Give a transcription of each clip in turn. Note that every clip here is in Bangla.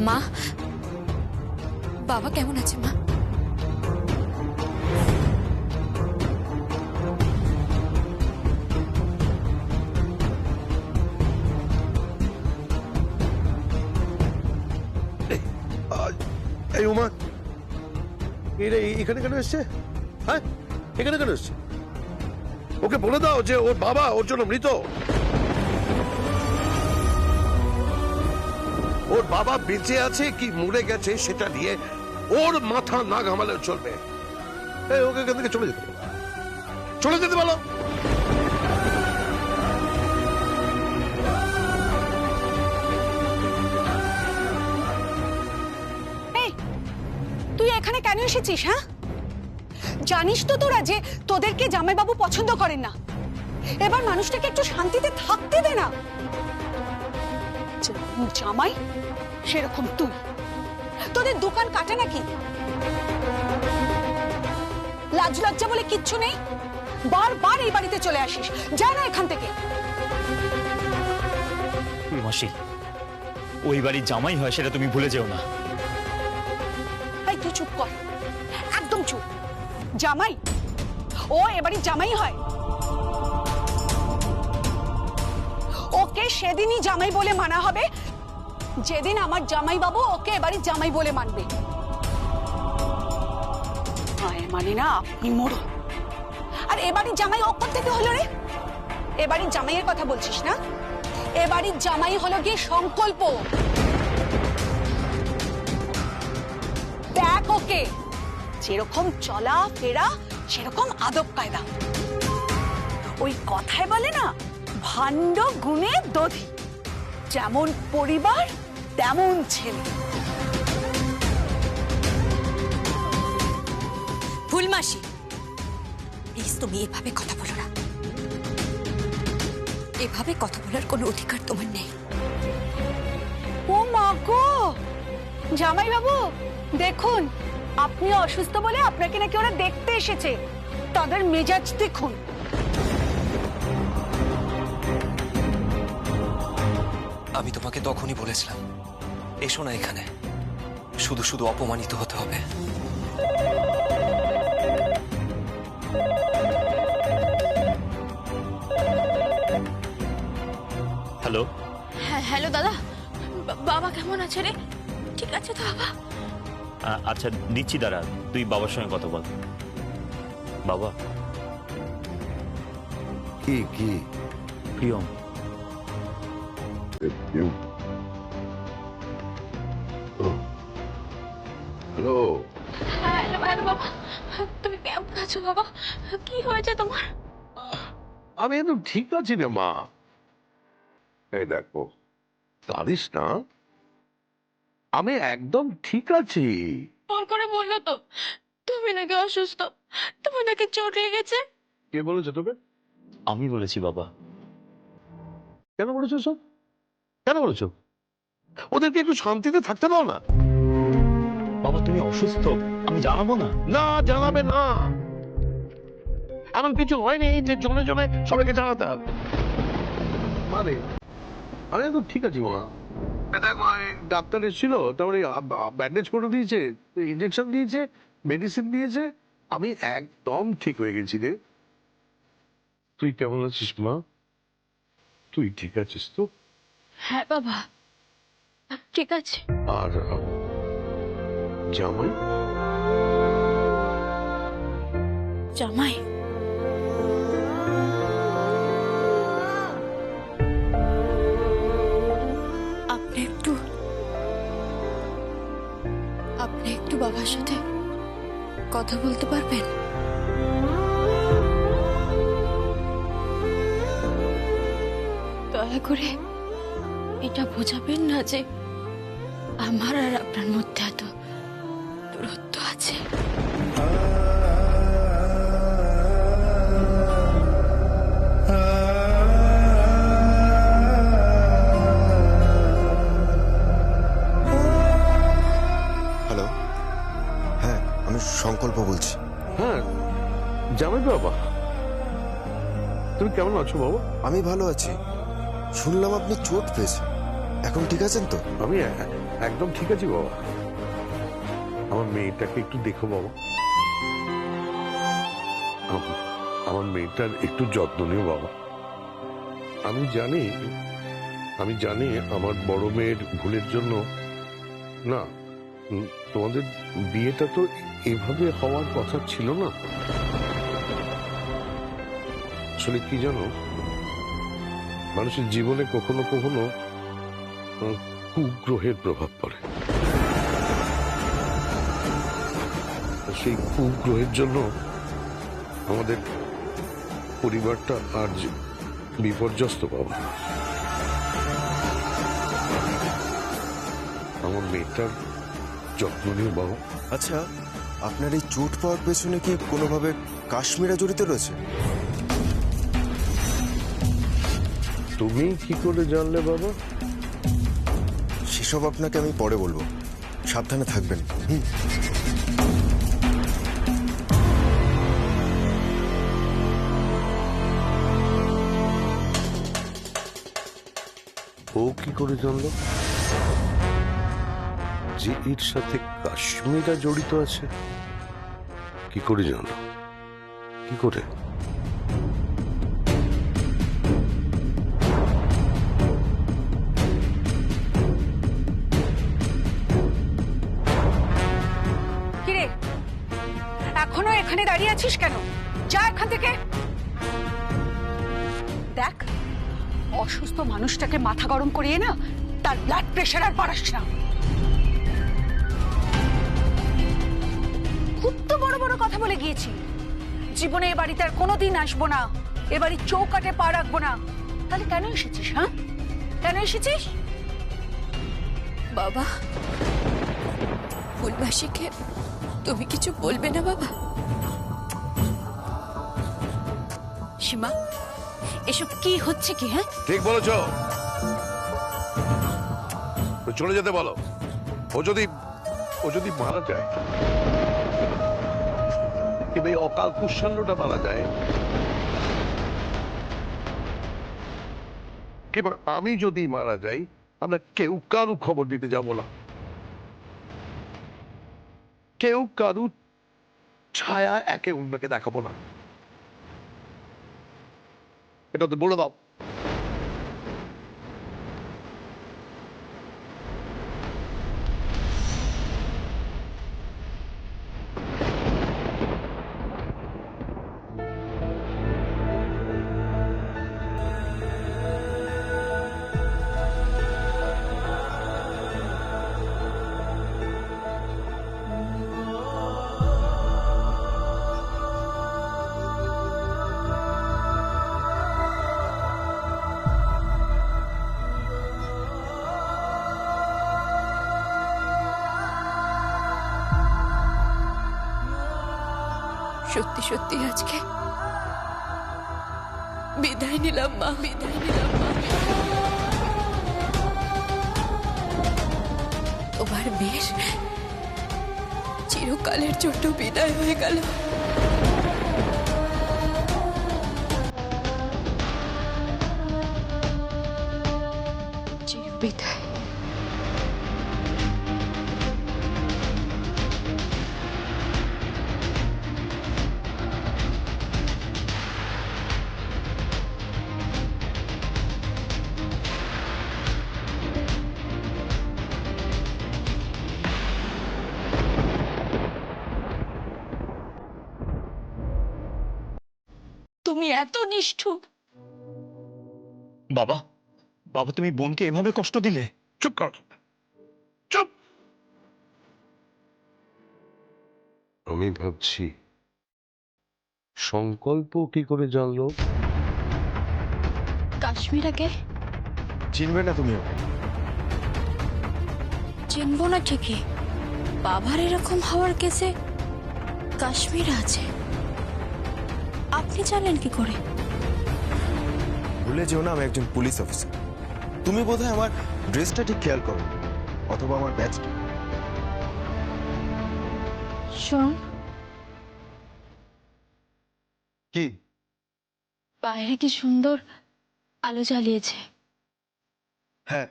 মা, বাবা কেমন আছে মা? এই উমা, এখানে কেন এসছে? হ্যাঁ, এখানে কেন এসছে? ওকে বলে দাও যে ওর বাবা ওর জন্য মৃত। ওর বাবা বেঁচে আছে কি মরে গেছে সেটা নিয়ে ওর মাথা না ঘামালেও চলবে। এই ওকে এখান থেকে চলে যেতে বলো, চলে যেতে বলো। তুই এখানে কেন এসেছিস? হ্যাঁ, জানিস তো তোরা যে তোদেরকে জামাইবাবু পছন্দ করেন না। এবার মানুষটাকে একটু শান্তিতে থাকতে দে না। যেরকম জামাই সেরকম তুই। তোদের দোকান কাটে নাকি? লাজ লজ্জা বলে কিচ্ছু নেই? বারবার এই বাড়িতে চলে আসিস, যা না এখান থেকে। মাসি, ওই বাড়ির জামাই হয় সেটা তুমি ভুলে যেও না। তুই চুপ কর, একদম চুপ। জামাই? ও এবাড়ির জামাই হয়? ওকে সেদিনই জামাই বলে মানা হবে যেদিন আমার জামাই বাবু ওকে এবাড়ির জামাই বলে মানবে। মানে না আপনি মোড়ল। আর এবাড়ির জামাই ও থেকে হলো রে? এবাড়ির জামাইয়ের কথা বলছিস না? এবাড়ির জামাই হলো গিয়ে সংকল্প। দেখ ওকে, যেরকম চলা ফেরা সেরকম আদব কায়দা। ওই কথায় বলে না, ভাণ্ড গুণে দধি। যেমন পরিবার তেমন ছেলে। ভুল মাসি, প্লিজ তুমি এভাবে কথা বলো না। এভাবে কথা বলার কোনো অধিকার তোমার নেই। ও মা গো, জামাই বাবু দেখুন, আপনি অসুস্থ বলে আপনাকে নাকি ওরা দেখতে এসেছে। তাদের মেজাজ দেখুন। আমি তোমাকে তখনই বলেছিলাম এসো না এখানে, শুধু শুধু অপমানিত হতে হবে। হ্যালো। হ্যাঁ, হ্যালো দাদা, বাবা কেমন আছে রে? ঠিক আছে তো বাবা? আচ্ছা দিচ্ছি, দাঁড়া, তুই বাবার সঙ্গে কথা বল। বাবা। কি কি? প্রিয়ম। হ্যালো। হ্যালো হ্যালো বাবা, তুমি কেমন আছো বাবা? কি হয়েছে তোমার? আমি একদম ঠিক আছি রে মা। এই দেখো, কাঁদিস না, আমি একদম ঠিক আছি। ফোন করে বললো তো তুমি নাকি অসুস্থ, তুমি নাকি চোট লেগেছে। কে বলেছে তোকে? আমি বলেছি বাবা। কেন বলেছো সব? কেন বলেছো? ওদেরকে একটু শান্তিতে থাকতে দাও না। বাবা তুমি অসুস্থ, আমি জানাবো না? না, জানাবে না। এমন কিছু হয়নি যে জনে জনে সবাইকে জানাতে হবে। মানে আমি একদম ঠিক আছি মা। ডাক্তার এসেছিল, তারপরে ব্যান্ডেজ করে দিয়েছে, ইঞ্জেকশন দিয়েছে, মেডিসিন দিয়েছে, আমি একদম ঠিক হয়ে গেছি রে। তুই কেমন আছিস মা? তুই ঠিক আছিস তো? হ্যাঁ বাবা, ঠিক আছে। আর জামাই? জামাই? আপনি একটু বাবার সাথে কথা বলতে পারবেন? দয়া করে এটা বোঝাবেন না যে আমার আর আপনার মধ্যে এত দূরত্ব আছে। হ্যালো, হ্যাঁ আমি সংকল্প বলছি। হ্যাঁ জামাই বাবা, তুমি কেমন আছো বাবা? আমি ভালো আছি। শুনলাম আপনি চোট পেয়েছেন। এখন ঠিক আছেন তো? আমি একদম ঠিক আছি বাবা। আমার মেয়েটাকে একটু দেখো বাবা। আমার মেয়েটার একটু যত্ন নিও বাবা। আমি জানি আমার বড় মেয়ের ভুলের জন্য না, তোমাদের বিয়েটা তো এভাবে হওয়ার কথা ছিল না। আসলে কি জানো, মানুষের জীবনে কখনো কখনো কুগ্রহের প্রভাব পড়ে। সেই কুগ্রহের জন্য আমাদের পরিবারটা আজ বিপর্যস্ত বাবা। আমার মেয়েটার যত্ন নিও বাবা। আচ্ছা, আপনার এই চোট পাওয়ার পেছনে কি কোনোভাবে কাশ্মীরা জড়িত রয়েছে? তুমি কি করে জানলে বাবা? সেসব আপনাকে আমি পরে বলবো, সাবধানে থাকবেন। ও কি করে জানলো যে এর সাথে কাশ্মীরা জড়িত আছে? কি করে জানলো? কি করে? কিরে, এখনো এখানে দাঁড়িয়ে আছিস কেন? যা এখান থেকে। দেখ, অসুস্থ মানুষটাকে মাথা গরম করিয়ে না তার ব্লাড প্রেশার আর বাড়াস না। খুব তো বড় বড় কথা বলে গিয়েছি, জীবনে এ বাড়িতে আর কোনোদিন আসবো না, এ বাড়ির চৌকাঠে পা রাখবো না। তাহলে কেন এসেছিস? হ্যাঁ, কেন এসেছিস? বাবা, ফুলবাসীকে তুমি কিছু বলবে না বাবা? সীমা, এসব কি হচ্ছে কি? হ্যাঁ, ঠিক বলেছ। চলে যেতে বলো। ও যদি মারা যায়, কিংবা এই অকাল কুষ্মাণ্ডটা মারা যায়, কিংবা আমি যদি মারা যাই, আমরা কেউ কারু খবর দিতে যাব না। কেউ কারু ছায়া একে অন্যকে দেখাবো না। এটা তো বলে দাও। সত্যি সত্যি আজকে বিদায় নিলাম মা, বিদায় নিলাম মা। তোমার মেয়ের চিরকালের জন্য বিদায় হয়ে গেল। চির বিদায়। তুমি এত নিষ্ঠুর! বাবা, বাবা তুমি বোনকে এভাবে কষ্ট দিলে? চুপ কর, চুপ। আমি ভাবছি সংকল্প কি করে জানলো? কাশ্মীরাকে চিনবে না তুমি ওকে? চিনবো না ঠিকই, বাবার এরকম হওয়ার কেসে কাশ্মীর আছে। আপনি জানলেন কি করে? ভুলে যেও না, আমি একজন পুলিশ অফিসার। তুমি বোধহয় আমার ড্রেসটা ঠিক খেয়াল করো, অথবা আমার ব্যাচটা। শোন, কি? বাইরে কি সুন্দর আলো জ্বালিয়েছে। হ্যাঁ,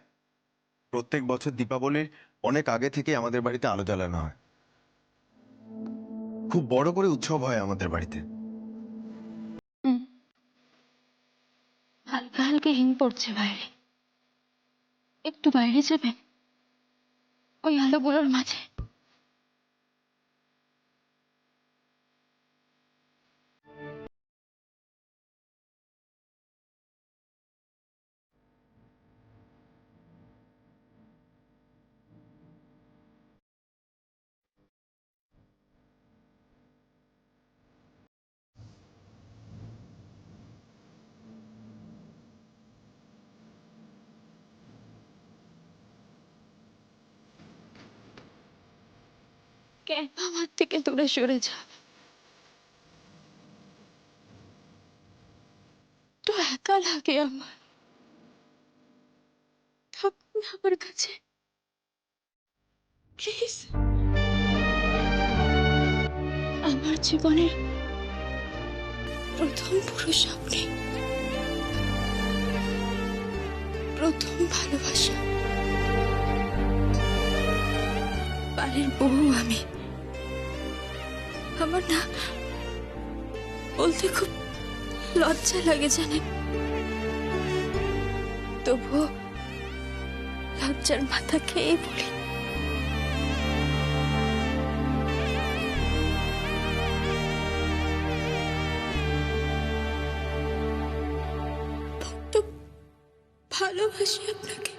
প্রত্যেক বছর দীপাবলির অনেক আগে থেকে আমাদের বাড়িতে আলো জ্বালানো হয়। খুব বড় করে উৎসব হয় আমাদের বাড়িতে। হালকা হালকা হিং পড়ছে বাইরে, একটু বাইরে যাবেন ওই আলোগুলোর মাঝে? কেন আমার থেকে দূরে সরে যাবে? তো একা লাগে আমার। থাকুন আমার কাছে প্লিজ। আমার জীবনের প্রথম পুরুষ আপনি, প্রথম ভালোবাসা, বাড়ির বউ আমি। আমার না বলতে খুব লজ্জা লাগে জানেন, তবুও লজ্জার মাথা খেয়ে বলি। বড্ড ভালোবাসি আপনাকে,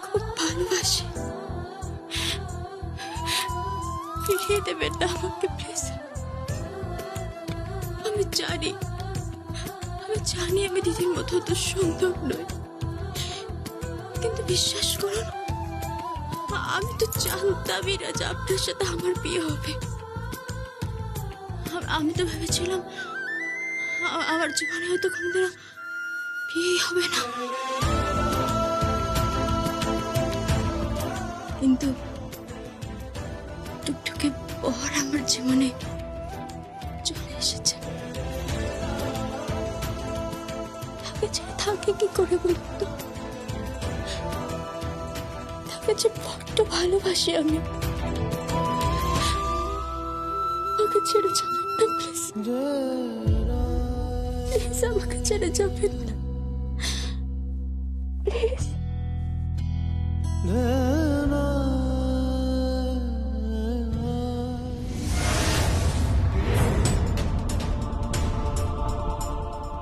খুব ভালোবাসি। ফিরিয়ে দেবেন না আমাকে প্লিজ। আমি জানি আমি দিদির মতো তো সুন্দর নই, কিন্তু বিশ্বাস করুন আমি তো জানতামই না যে আপনার সাথে আমার বিয়ে হবে। আমি তো ভেবেছিলাম আমার জীবনে হয়তো কোনোদিনও বিয়ে হবে না, কিন্তু টুকটুকে পর আমার জীবনে চলে এসেছে। তাকে ছেড়ে থাকে কি করে বলতো? তাকে যে বড্ড ভালোবাসি আমি। আমাকে ছেড়ে যাবেন না প্লিজ, প্লিজ আমাকে ছেড়ে যাবেন না প্লিজ।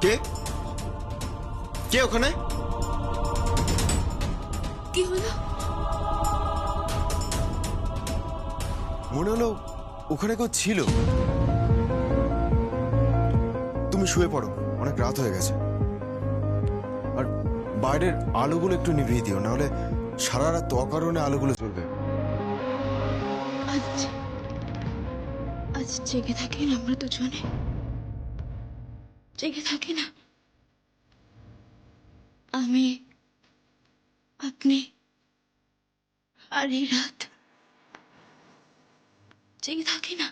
কে কে ওখানে? কি হলো? মনে হলো ওখানে কেউ ছিল। তুমি শুয়ে পড়ো, অনেক রাত হয়ে গেছে। আর বাইরের আলোগুলো একটু নিভিয়ে দিও, নাহলে সারা রাত অকারণে আলোগুলো জ্বলবে। আজ জেগে থাকি না, আমরা দুজনে জেগে থাকি না, আমি, আপনি আর এই রাত জেগে থাকি না।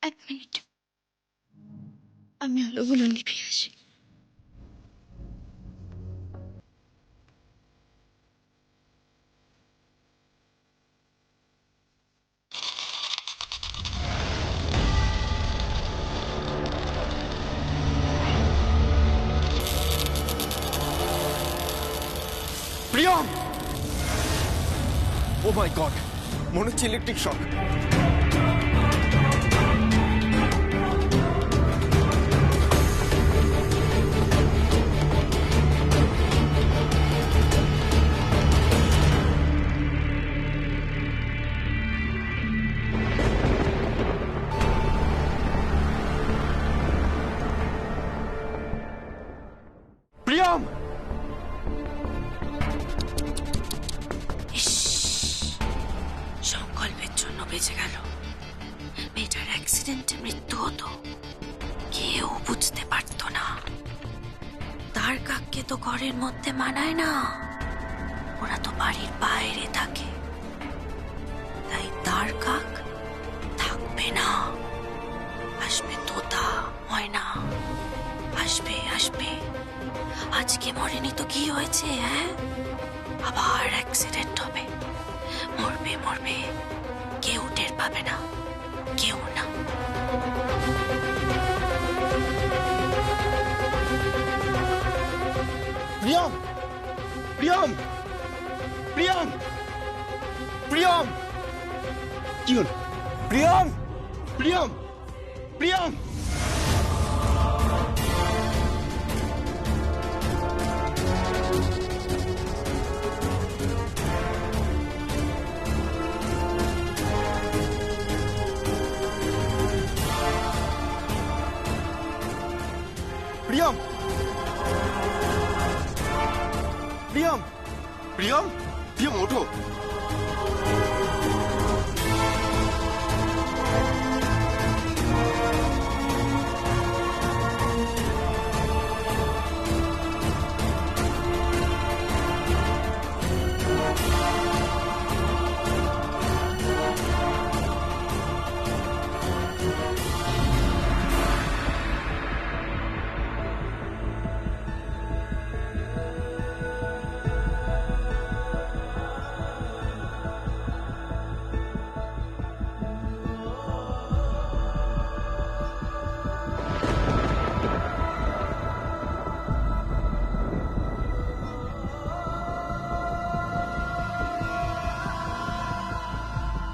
1 মিনিট, আমি আলোগুলো নিভিয়ে আসি। প্রিয়ম! ও মাই গড, মনে হচ্ছে ইলেকট্রিক শক। প্রিয়ম! সংকল্পের জন্য বেঁচে গেল। মেয়েটার অ্যাক্সিডেন্টে মৃত্যু হতো, কেউ বুঝতে পারতো না। তার কাককে তো ঘরের মধ্যে মানায় না, ওরা তো বাড়ির বাইরে থাকে। তাই তার কাক থাকবে না, আসবে তোতা, ময়না, আসবে আসবে, আজকে মরেনি তো কি হয়েছে? হ্যাঁ, আবার অ্যাক্সিডেন্ট হবে, মরবে মরবে, কেউ টের পাবে না, কেউ না। প্রিয়ম, প্রিয়ম, প্রিয়ম, প্রিয়ম, কি হলো? প্রিয়ম, প্রিয়ম, প্রিয়ম। প্রিয়ম, প্রিয়ম, প্রিয়ম, প্রিয়ম, ওঠো।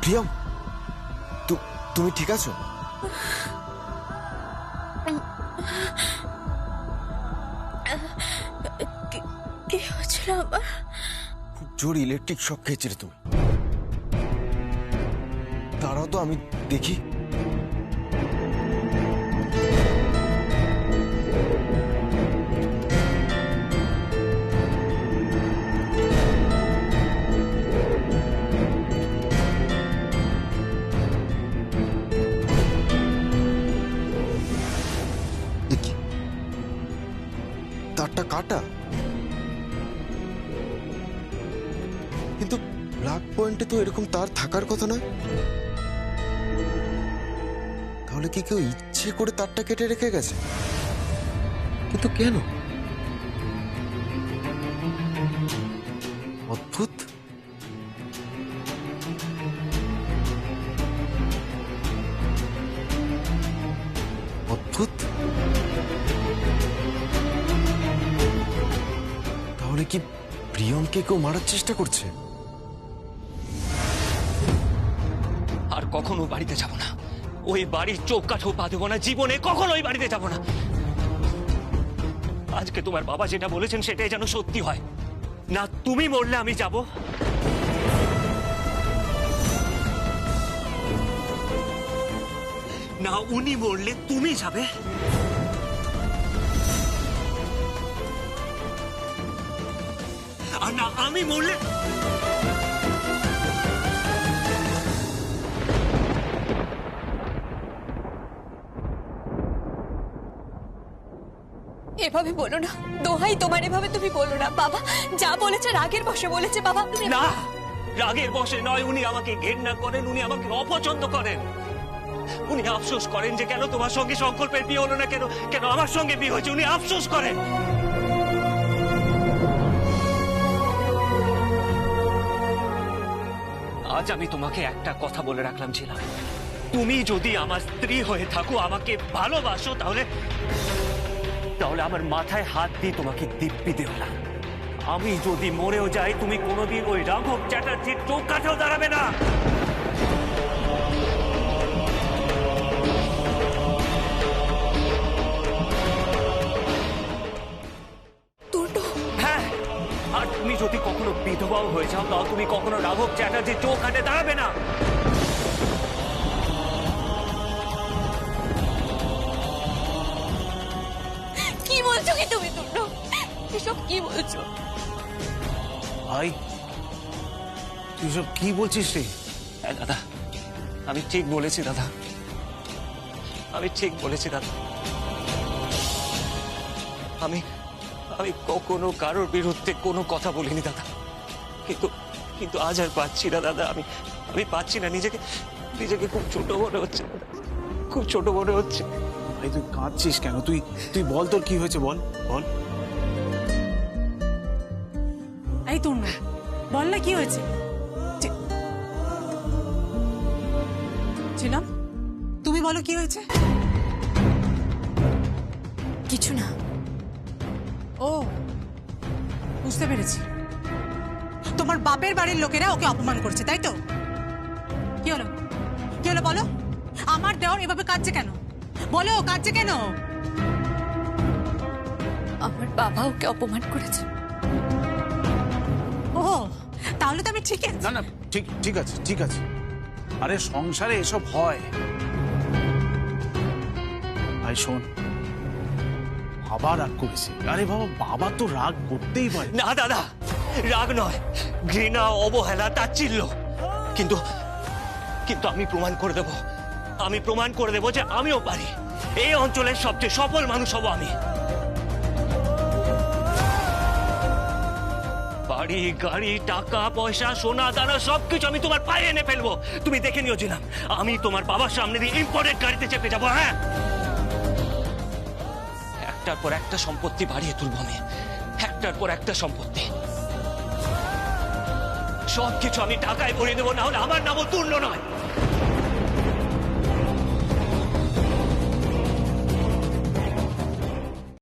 প্রিয়ম, তুমি ঠিক আছো? কি হয়েছিল আমার? খুব জোর ইলেকট্রিক শক খেয়েছিলে তুমি। দাঁড়াও তো, আমি দেখি। তারটা কাটা, কিন্তু ব্ল্যাক পয়েন্টে তো এরকম তার থাকার কথা না। তাহলে কি কেউ ইচ্ছে করে তারটা কেটে রেখে গেছে? কিন্তু কেন? অদ্ভুত। অদ্ভুত। তাহলে কি প্রিয়মকে কেউ মারার চেষ্টা করছে? আর কখনো বাড়িতে যাব না, ওই বাড়ির চোখ কাঠও পা দেবো না, জীবনে কখনো ওই বাড়িতে যাব না। আজকে তোমার বাবা যেটা বলেছেন সেটাই যেন সত্যি হয়। না তুমি মরলে আমি যাব, না উনি মরলে তুমি যাবে। আর না আমি মরলে এভাবে বলো না, দোহাই তোমার, এভাবে তুমি বলো না। বাবা যা বলেছে রাগের বশে বলেছে। বাবা তুমি না, রাগের বশে নয়। উনি আমাকে ঘেন্না করেন, উনি আমাকে অপছন্দ করেন। উনি আফসোস করেন যে কেন তোমার সঙ্গে সংকল্পের বিয়ে হলো না, কেন কেন আমার সঙ্গে বিয়ে হয়েছে, উনি আফসোস করেন। আজ আমি তোমাকে একটা কথা বলে রাখলাম ছিলাম, তুমি যদি আমার স্ত্রী হয়ে থাকো, আমাকে ভালোবাসো, তাহলে তাহলে আমার মাথায় হাত দিয়ে তোমাকে দিব্যি দেও না। আমি যদি মরেও যাই, তুমি কোনোদিন ওই রাঘব চ্যাটার্জির চোখ কাঠেও দাঁড়াবে না। হ্যাঁ, আর তুমি যদি কখনো বিধবাও হয়ে যাও, তাও তুমি কখনো রাঘব চ্যাটার্জির চোখ কাঠে দাঁড়াবে না। কি বলছো কি তুমি? দুটো এসব কি বলছো? ভাই তুই সব কি বলছিস রে? হ্যাঁ দাদা, আমি ঠিক বলেছি দাদা, আমি ঠিক বলেছি দাদা। আমি আমি কখনো কারোর বিরুদ্ধে কোনো কথা বলিনি দাদা, কিন্তু কিন্তু আজ আর পাচ্ছি না দাদা। আমি পাচ্ছি না, নিজেকে নিজেকে খুব ছোট মনে হচ্ছে, খুব ছোট মনে হচ্ছে। ভাই তুই কাঁদছিস কেন? তুই তুই বল তোর কি হয়েছে, বল বল। এই তোর না, বল না কি হয়েছে। ছিলাম, তুমি বলো কি হয়েছে। কিছু না। ও, বুঝতে পেরেছি, তোমার বাপের বাড়ির লোকেরা ওকে অপমান করছে, তাই তো? কি হলো, কি হলো বলো। আমার দেওর এভাবে কাঁদছে কেন? বলো, কাঁদছে কেন? আমার বাবা ওকে অপমান করেছে। ও, তাহলে তো আমি ঠিক আছি। না না, ঠিক ঠিক আছে, ঠিক আছে। আরে সংসারে এসব হয়। ভাই শোন, বাবা রাগ করেছে। আরে বাবা, বাবা তো রাগ করতেই পারে। না দাদা, রাগ নয়, ঘৃণা, অবহেলা, তাচ্ছিল্য। কিন্তু কিন্তু আমি প্রমাণ করে দেব, আমি প্রমাণ করে দেব যে আমিও পারি। এই অঞ্চলের সবচেয়ে সফল মানুষ হব আমি। বাড়ি, গাড়ি, টাকা পয়সা, সোনা দানা সবকিছু আমি তোমার পায়ে এনে ফেলবো। তুমি দেখে নিও জিনাম, আমি তোমার বাবার সামনে দিয়ে ইম্পোর্টেড গাড়িতে চেপে যাবো। হ্যাঁ, একটার পর একটা সম্পত্তি বাড়িয়ে তুলবো আমি, একটার পর একটা সম্পত্তি। সবকিছু আমি টাকায় ভরিয়ে দেবো, না হলে আমার নামও তুল্য নয়।